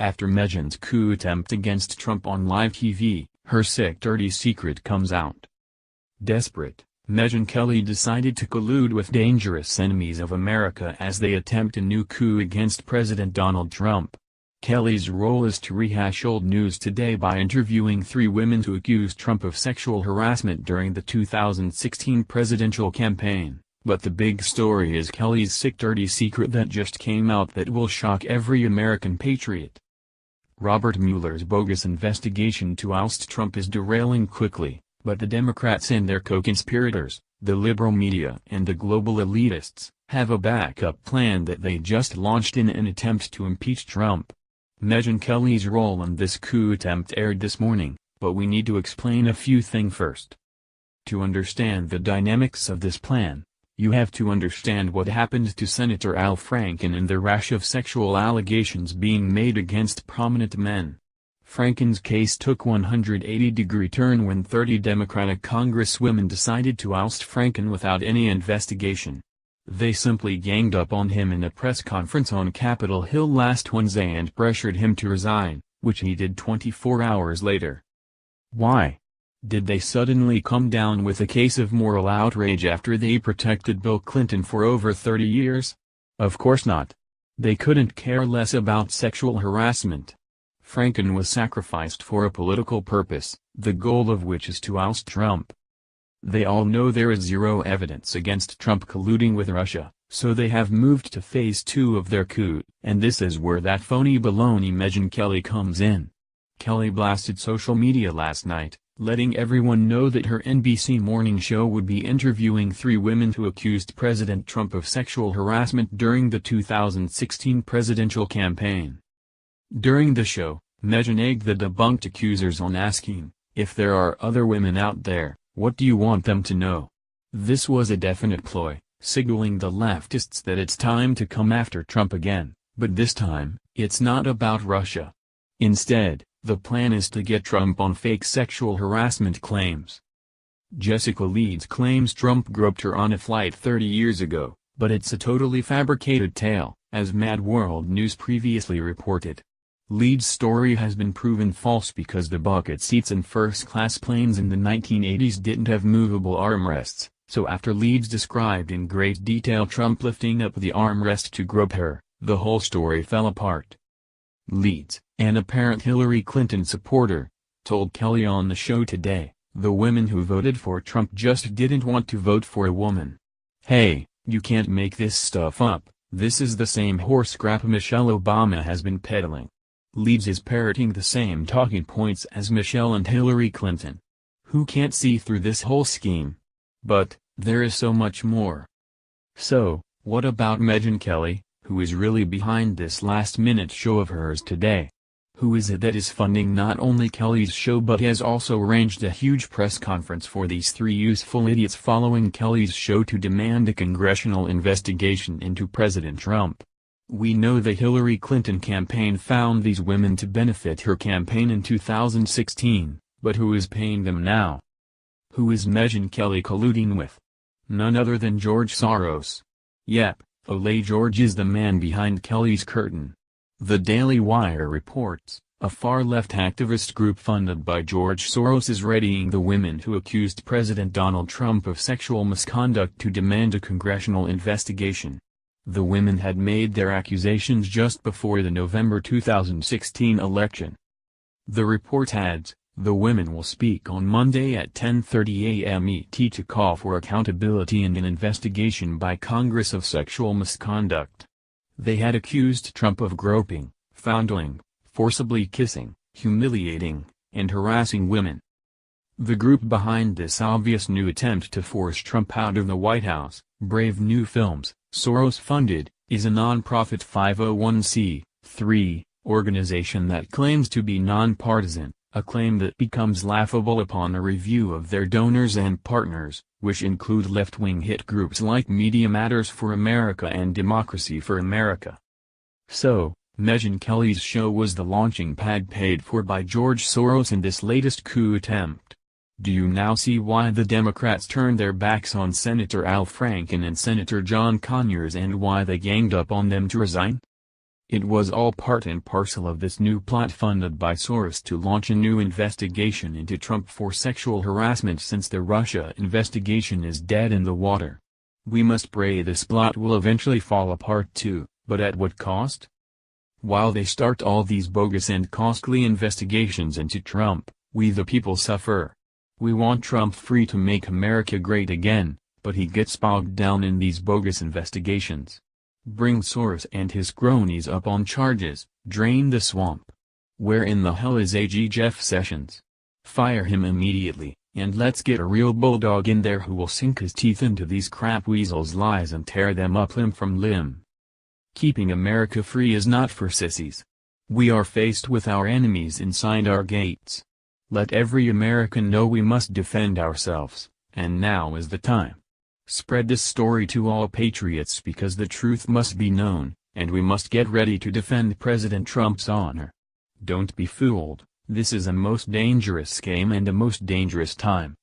After Megyn's coup attempt against Trump on live TV, her sick dirty secret comes out. Desperate, Megyn Kelly decided to collude with dangerous enemies of America as they attempt a new coup against President Donald Trump. Kelly's role is to rehash old news today by interviewing 3 women who accused Trump of sexual harassment during the 2016 presidential campaign. But the big story is Kelly's sick dirty secret that just came out that will shock every American patriot. Robert Mueller's bogus investigation to oust Trump is derailing quickly, but the Democrats and their co-conspirators, the liberal media and the global elitists, have a backup plan that they just launched in an attempt to impeach Trump. Megyn Kelly's role in this coup attempt aired this morning, but we need to explain a few things first. To understand the dynamics of this plan, you have to understand what happened to Senator Al Franken and the rash of sexual allegations being made against prominent men. Franken's case took 180-degree turn when 30 Democratic congresswomen decided to oust Franken without any investigation. They simply ganged up on him in a press conference on Capitol Hill last Wednesday and pressured him to resign, which he did 24 hours later. Why? Did they suddenly come down with a case of moral outrage after they protected Bill Clinton for over 30 years? Of course not. They couldn't care less about sexual harassment. Franken was sacrificed for a political purpose, the goal of which is to oust Trump. They all know there is zero evidence against Trump colluding with Russia, so they have moved to phase 2 of their coup, and this is where that phony baloney Megyn Kelly comes in. Kelly blasted social media last night, letting everyone know that her NBC morning show would be interviewing 3 women who accused President Trump of sexual harassment during the 2016 presidential campaign. During the show, Megyn egged the debunked accusers on asking, "If there are other women out there, what do you want them to know?" This was a definite ploy, signaling the leftists that it's time to come after Trump again, but this time, it's not about Russia. Instead, the plan is to get Trump on fake sexual harassment claims. Jessica Leeds claims Trump groped her on a flight 30 years ago, but it's a totally fabricated tale, as Mad World News previously reported. Leeds' story has been proven false because the bucket seats in first-class planes in the 1980s didn't have movable armrests, so after Leeds described in great detail Trump lifting up the armrest to grope her, the whole story fell apart. Leeds, an apparent Hillary Clinton supporter, told Kelly on the show today, "The women who voted for Trump just didn't want to vote for a woman. Hey, you can't make this stuff up, this is the same horse crap Michelle Obama has been peddling." Leeds is parroting the same talking points as Michelle and Hillary Clinton. Who can't see through this whole scheme? But, there is so much more. So, what about Megyn Kelly, who is really behind this last-minute show of hers today? Who is it that is funding not only Kelly's show but has also arranged a huge press conference for these 3 useful idiots following Kelly's show to demand a congressional investigation into President Trump? We know the Hillary Clinton campaign found these women to benefit her campaign in 2016, but who is paying them now? Who is Megyn Kelly colluding with? None other than George Soros. Yep, Olay George is the man behind Kelly's curtain. The Daily Wire reports, a far-left activist group funded by George Soros is readying the women who accused President Donald Trump of sexual misconduct to demand a congressional investigation. The women had made their accusations just before the November 2016 election. The report adds, the women will speak on Monday at 10:30 a.m. ET to call for accountability and an investigation by Congress of sexual misconduct. They had accused Trump of groping, fondling, forcibly kissing, humiliating, and harassing women. The group behind this obvious new attempt to force Trump out of the White House, Brave New Films, Soros-funded, is a non-profit 501c3 organization that claims to be nonpartisan, a claim that becomes laughable upon a review of their donors and partners, which include left-wing hit groups like Media Matters for America and Democracy for America. So, Megyn Kelly's show was the launching pad paid for by George Soros in this latest coup attempt. Do you now see why the Democrats turned their backs on Senator Al Franken and Senator John Conyers and why they ganged up on them to resign? It was all part and parcel of this new plot funded by Soros to launch a new investigation into Trump for sexual harassment since the Russia investigation is dead in the water. We must pray this plot will eventually fall apart too, but at what cost? While they start all these bogus and costly investigations into Trump, we the people suffer. We want Trump free to make America great again, but he gets bogged down in these bogus investigations. Bring Soros and his cronies up on charges, drain the swamp. Where in the hell is AG Jeff Sessions? Fire him immediately, and let's get a real bulldog in there who will sink his teeth into these crap weasels' lies and tear them up limb from limb. Keeping America free is not for sissies. We are faced with our enemies inside our gates. Let every American know we must defend ourselves, and now is the time. Spread this story to all patriots because the truth must be known, and we must get ready to defend President Trump's honor. Don't be fooled, this is a most dangerous game and a most dangerous time.